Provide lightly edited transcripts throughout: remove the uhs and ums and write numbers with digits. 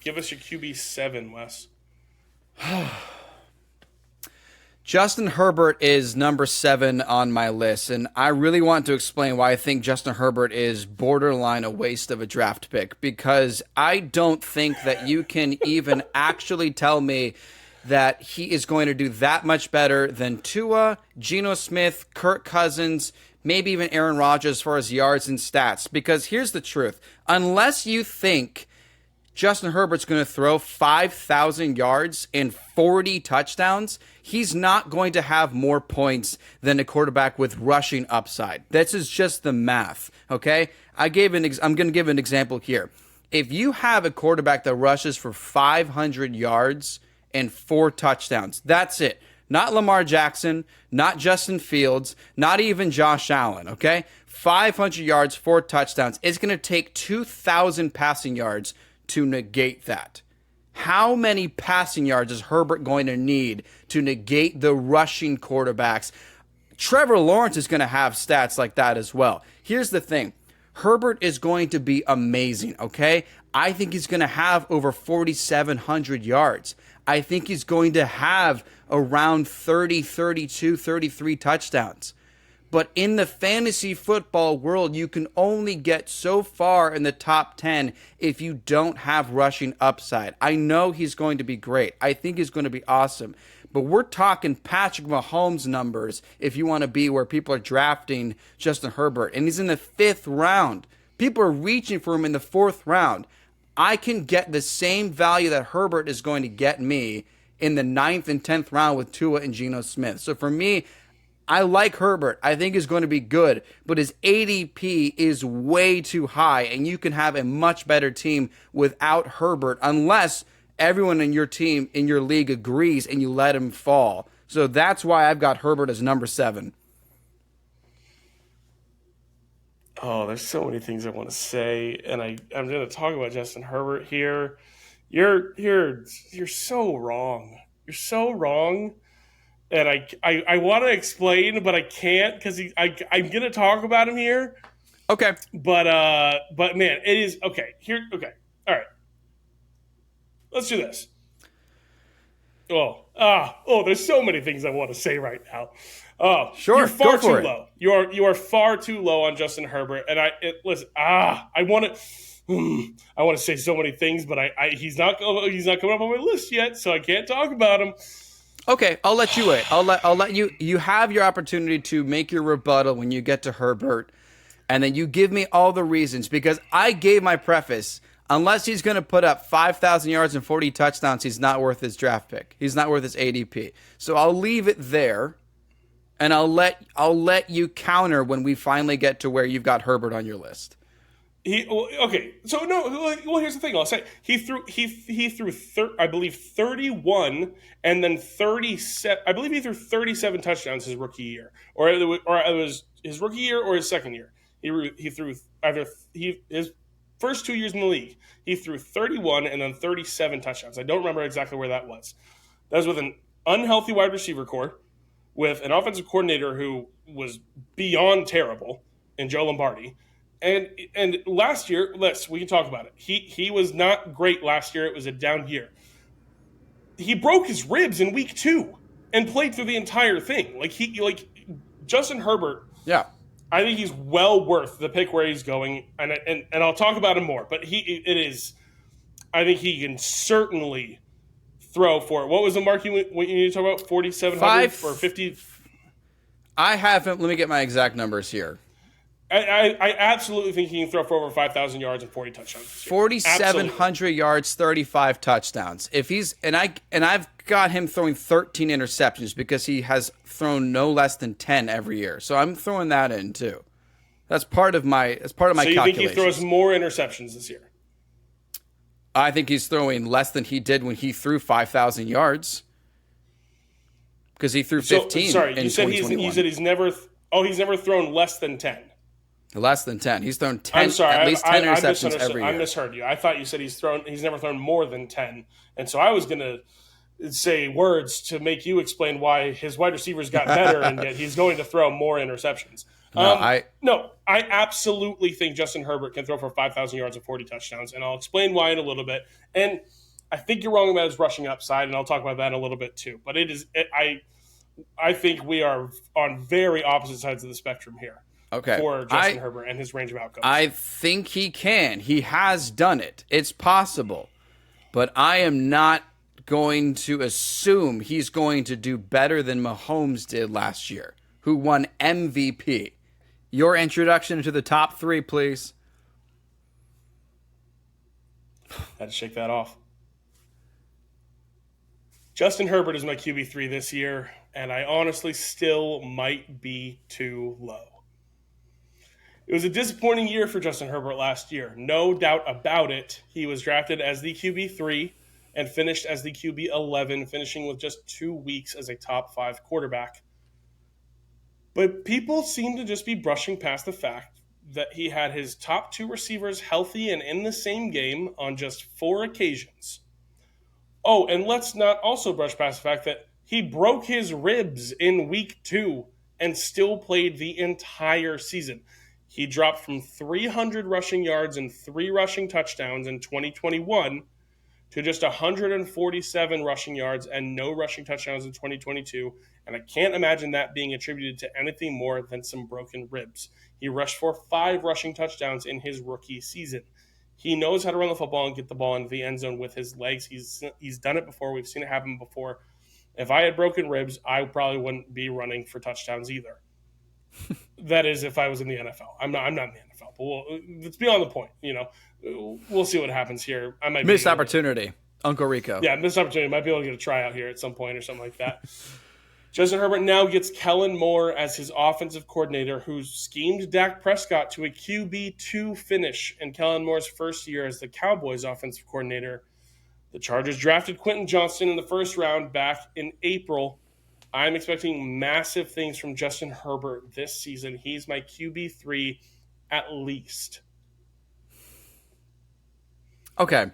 Give us your QB7, Wes. Justin Herbert is number 7 on my list, and I really want to explain why I think Justin Herbert is borderline a waste of a draft pick, because I don't think that you can even actually tell me that he is going to do that much better than Tua, Geno Smith, Kirk Cousins, maybe even Aaron Rodgers as far as yards and stats. Because here's the truth. Unless you think Justin Herbert's going to throw 5,000 yards and 40 touchdowns, he's not going to have more points than a quarterback with rushing upside. This is just the math, okay? I'm going to give an example here. If you have a quarterback that rushes for 500 yards and 4 touchdowns, that's it. Not Lamar Jackson, not Justin Fields, not even Josh Allen, okay? 500 yards, 4 touchdowns. It's going to take 2,000 passing yards to negate that. How many passing yards is Herbert going to need to negate the rushing quarterbacks? Trevor Lawrence is going to have stats like that as well. Here's the thing. Herbert is going to be amazing, okay? I think he's going to have over 4,700 yards. I think he's going to have around 30, 32, 33 touchdowns. But in the fantasy football world, you can only get so far in the top 10 if you don't have rushing upside. I know he's going to be great. I think he's going to be awesome. But we're talking Patrick Mahomes numbers if you want to be where people are drafting Justin Herbert. And he's in the 5th round. People are reaching for him in the 4th round. I can get the same value that Herbert is going to get me in the 9th and 10th round with Tua and Geno Smith. So for me, I like Herbert. I think he's going to be good, but his ADP is way too high, and you can have a much better team without Herbert unless everyone in your team, in your league, agrees and you let him fall. So that's why I've got Herbert as number 7. Oh, there's so many things I want to say, and I'm going to talk about Justin Herbert here. You're so wrong. You're so wrong. And I want to explain, but I can't because I'm gonna talk about him here. Okay. But man, it is okay. Okay. All right. Let's do this. There's so many things I want to say right now. Sure. You're far go for too it. low. You are far too low on Justin Herbert. And I want to say so many things, but he's not coming up on my list yet, so I can't talk about him. Okay, I'll let you wait. I'll let you. You have your opportunity to make your rebuttal when you get to Herbert, and then you give me all the reasons, because I gave my preface. Unless he's going to put up 5,000 yards and 40 touchdowns, he's not worth his draft pick. He's not worth his ADP. So I'll leave it there, and I'll let you counter when we finally get to where you've got Herbert on your list. So no. Well, here's the thing. I'll say he threw I believe 31 and then 37. I believe he threw 37 touchdowns his rookie year, or it was his rookie year or his second year. He threw his first 2 years in the league. He threw 31 and then 37 touchdowns. I don't remember exactly where that was. That was with an unhealthy wide receiver core, with an offensive coordinator who was beyond terrible in Joe Lombardi. And last year, we can talk about it. He was not great last year. It was a down year. He broke his ribs in week 2 and played through the entire thing. Justin Herbert. Yeah, I think he's well worth the pick where he's going, and I'll talk about him more. But I think he can certainly throw for it. What was the mark you need to talk about? 4,700 or 50? I haven't. Let me get my exact numbers here. I absolutely think he can throw for over 5,000 yards and 40 touchdowns. 4,700 yards, 35 touchdowns. I've got him throwing 13 interceptions because he has thrown no less than 10 every year. So I'm throwing that in too. That's part of my calculation. So you think he throws more interceptions this year? I think he's throwing less than he did when he threw 5,000 yards. Because he threw 15 sorry, in you said 2021. he's never thrown less than 10. Less than 10. He's thrown 10. I'm sorry, at least 10 interceptions every year. I misheard you. I thought you said he's never thrown more than 10. And so I was going to say words to make you explain why his wide receivers got better and yet he's going to throw more interceptions. No, I No, I absolutely think Justin Herbert can throw for 5,000 yards and 40 touchdowns, and I'll explain why in a little bit. And I think you're wrong about his rushing upside, and I'll talk about that in a little bit too. But I think we are on very opposite sides of the spectrum here okay. for Justin Herbert and his range of outcomes. I think he can. He has done it. It's possible. But I am not going to assume he's going to do better than Mahomes did last year, who won MVP. Your introduction to the top 3, please. Had to shake that off. Justin Herbert is my QB3 this year, and I honestly still might be too low. It was a disappointing year for Justin Herbert last year. No doubt about it. He was drafted as the QB3 and finished as the QB11, finishing with just 2 weeks as a top 5 quarterback. But people seem to just be brushing past the fact that he had his top 2 receivers healthy and in the same game on just 4 occasions. Oh, and let's not also brush past the fact that he broke his ribs in week 2 and still played the entire season. He dropped from 300 rushing yards and 3 rushing touchdowns in 2021 to just 147 rushing yards and no rushing touchdowns in 2022. And I can't imagine that being attributed to anything more than some broken ribs. He rushed for 5 rushing touchdowns in his rookie season. He knows how to run the football and get the ball into the end zone with his legs. He's done it before. We've seen it happen before. If I had broken ribs, I probably wouldn't be running for touchdowns either. That is, if I was in the NFL. I'm not in the NFL. But let's be on the point. We'll see what happens here. I might missed opportunity, Uncle Rico. Yeah, missed opportunity. Might be able to get a tryout here at some point or something like that. Justin Herbert now gets Kellen Moore as his offensive coordinator, who schemed Dak Prescott to a QB2 finish in Kellen Moore's first year as the Cowboys offensive coordinator. The Chargers drafted Quentin Johnston in the first round back in April. I'm expecting massive things from Justin Herbert this season. He's my QB3 at least. Okay.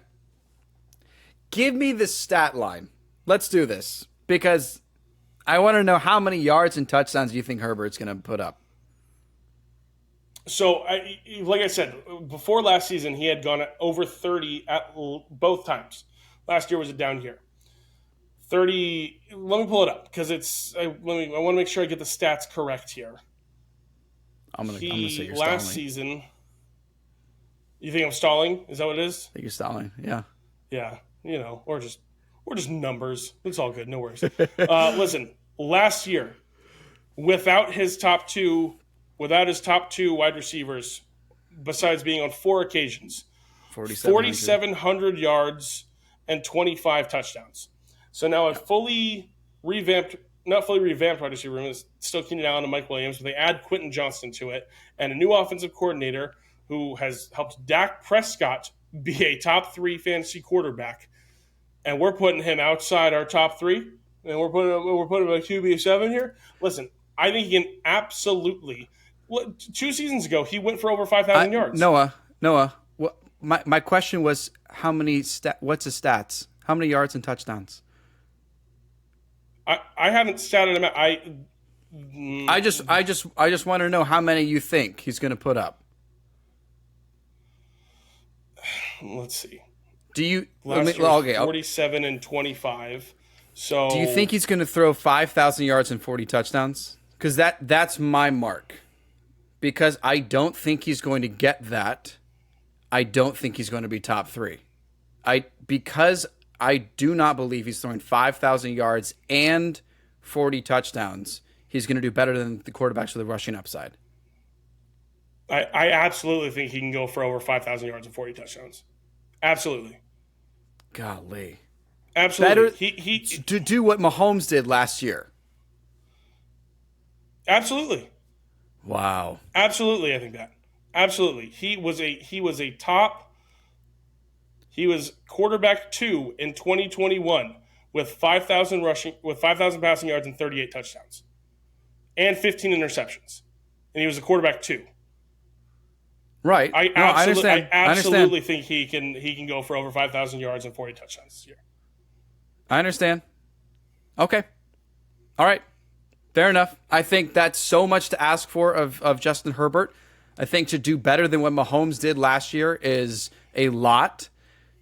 Give me the stat line. Let's do this. Because I want to know how many yards and touchdowns you think Herbert's going to put up. So, like I said, before last season, he had gone over 30 at both times. Last year was a down year. 30. Let me pull it up because I want to make sure I get the stats correct here. I'm gonna say you're last stalling. season. You think I'm stalling? Is that what it is? I think you're stalling. Yeah. Yeah. Or just numbers. It's all good. No worries. Listen, last year, without his top two wide receivers, besides being on 4 occasions, 4,700 yards and 25 touchdowns. So now a not fully revamped wide receiver room is still Keenan Allen and Mike Williams, but they add Quentin Johnston to it, and a new offensive coordinator who has helped Dak Prescott be a top 3 fantasy quarterback. And we're putting him outside our top 3, and we're putting him at QB7 here. Listen, I think he can absolutely. 2 seasons ago, he went for over 5,000 yards. Noah, my question was what's his stats? How many yards and touchdowns? I haven't statted him out. I just want to know how many you think he's going to put up. Let's see. Do you last year was 47 and 25? So do you think he's going to throw 5,000 yards and 40 touchdowns? Because that's my mark. Because I don't think he's going to get that. I don't think he's going to be top 3. Because I do not believe he's throwing 5,000 yards and 40 touchdowns. He's going to do better than the quarterbacks with a rushing upside. I absolutely think he can go for over 5,000 yards and 40 touchdowns. Absolutely. Golly. Absolutely. Better to do what Mahomes did last year. Absolutely. Wow. Absolutely, I think that. Absolutely. He was quarterback 2 in 2021 with 5,000 passing yards and 38 touchdowns and 15 interceptions. And he was a quarterback 2. Right. I absolutely think he can go for over 5,000 yards and 40 touchdowns this year. I understand. Okay. All right. Fair enough. I think that's so much to ask for of Justin Herbert. I think to do better than what Mahomes did last year is a lot.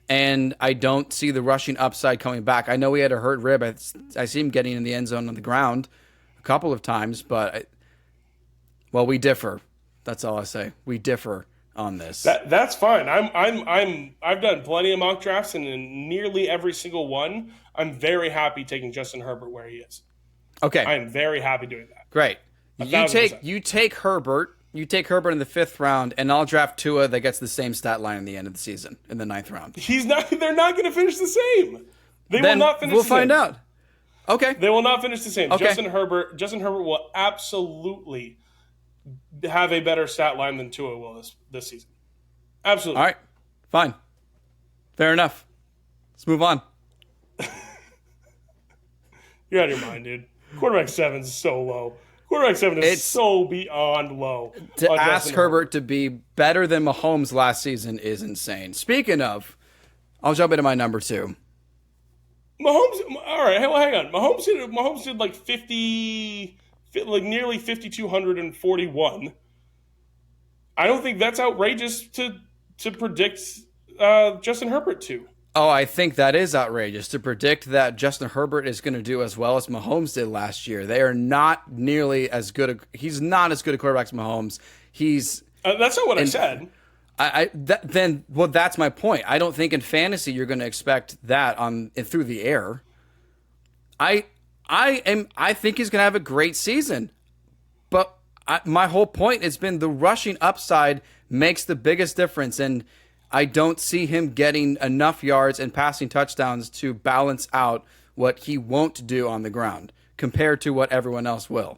And I don't see the rushing upside coming back. I know he had a hurt rib. I see him getting in the end zone on the ground a couple of times, but we differ. That's all I say. We differ on this. That's fine. I've done plenty of mock drafts, and in nearly every single one, I'm very happy taking Justin Herbert where he is. Okay. I am very happy doing that. Great. 1,000%. You take Herbert. You take Herbert in the 5th round, and I'll draft Tua that gets the same stat line in the end of the season in the 9th round. They're not going to finish the same. They will not finish. We'll find out. Okay. They will not finish the same. Okay. Justin Herbert will absolutely have a better stat line than Tua will this season. Absolutely. All right. Fine. Fair enough. Let's move on. You're out of your mind, dude. Quarterback 7 is so low. Quarterback 7 is so beyond low. To ask Herbert to be better than Mahomes last season is insane. Speaking of, I'll jump into my number 2. Mahomes, all right, well, hang on. Mahomes did like nearly 5,241. I don't think that's outrageous to predict Justin Herbert to. Oh, I think that is outrageous to predict that Justin Herbert is going to do as well as Mahomes did last year. They are not nearly as good. He's not as good a quarterback as Mahomes. That's not what I said. That's my point. I don't think in fantasy you're going to expect that through the air. I think he's going to have a great season, but my whole point has been the rushing upside makes the biggest difference, and I don't see him getting enough yards and passing touchdowns to balance out what he won't do on the ground compared to what everyone else will.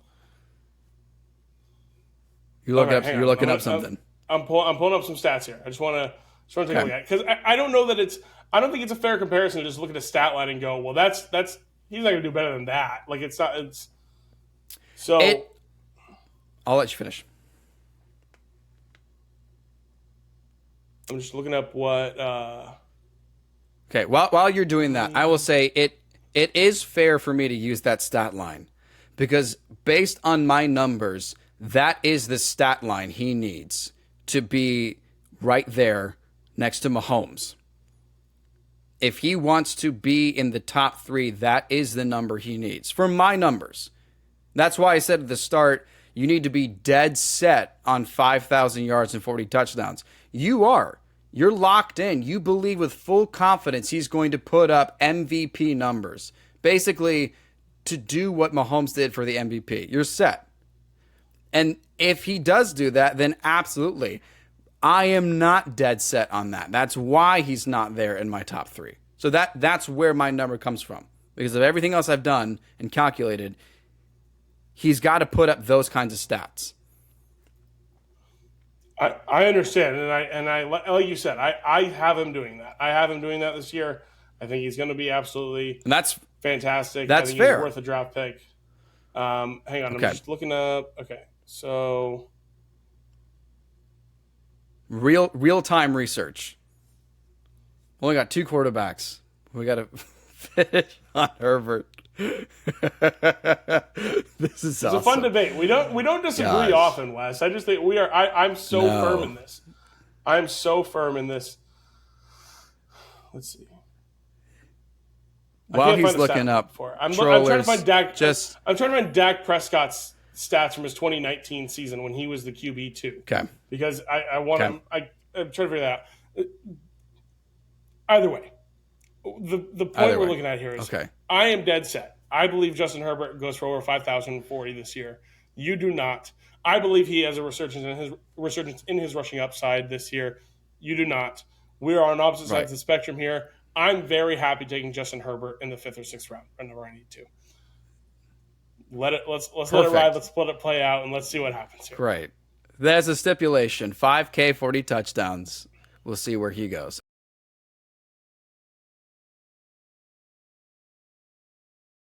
You're looking up something. I'm pulling up some stats here. I just want to take a look at it because I don't know that I don't think it's a fair comparison to just look at a stat line and go, well, that's he's not going to do better than that. Like it's not. I'll let you finish. I'm just looking up what. Okay, while you're doing that, I will say it is fair for me to use that stat line because based on my numbers, that is the stat line he needs to be right there next to Mahomes. If he wants to be in the top 3, that is the number he needs. For my numbers. That's why I said at the start, you need to be dead set on 5,000 yards and 40 touchdowns. You are. You're locked in. You believe with full confidence he's going to put up MVP numbers. Basically, to do what Mahomes did for the MVP. You're set. And if he does do that, then absolutely. I am not dead set on that. That's why he's not there in my top 3. So that's where my number comes from. Because of everything else I've done and calculated, he's got to put up those kinds of stats. I understand, and I like you said, I have him doing that. I have him doing that this year. I think he's going to be absolutely fantastic. That's I think fair. He's worth a draft pick. Hang on, Okay. I'm just looking up. Okay, so real time research. We only got 2 quarterbacks. We got to finish on Herbert. This is awesome. It's a fun debate. We don't disagree often, Wes. I just think we are. I'm so firm in this. I'm so firm in this. Let's see. While he's looking up, I'm trying to find Dak. I'm trying to find Dak Prescott's stats from his 2019 season when he was the QB2. Okay. Because I want him. I'm trying to figure that out. Either way, the point we're looking at here is I am dead set. I believe Justin Herbert goes for over 5,040 this year. You do not. I believe he has a resurgence in his rushing upside this year. You do not. We are on opposite sides of the spectrum here. I'm very happy taking Justin Herbert in the 5th or 6th round whenever I need to. Let's let it ride. Let's let it play out, and let's see what happens here. Right. There's a stipulation: 5K, 40 touchdowns. We'll see where he goes.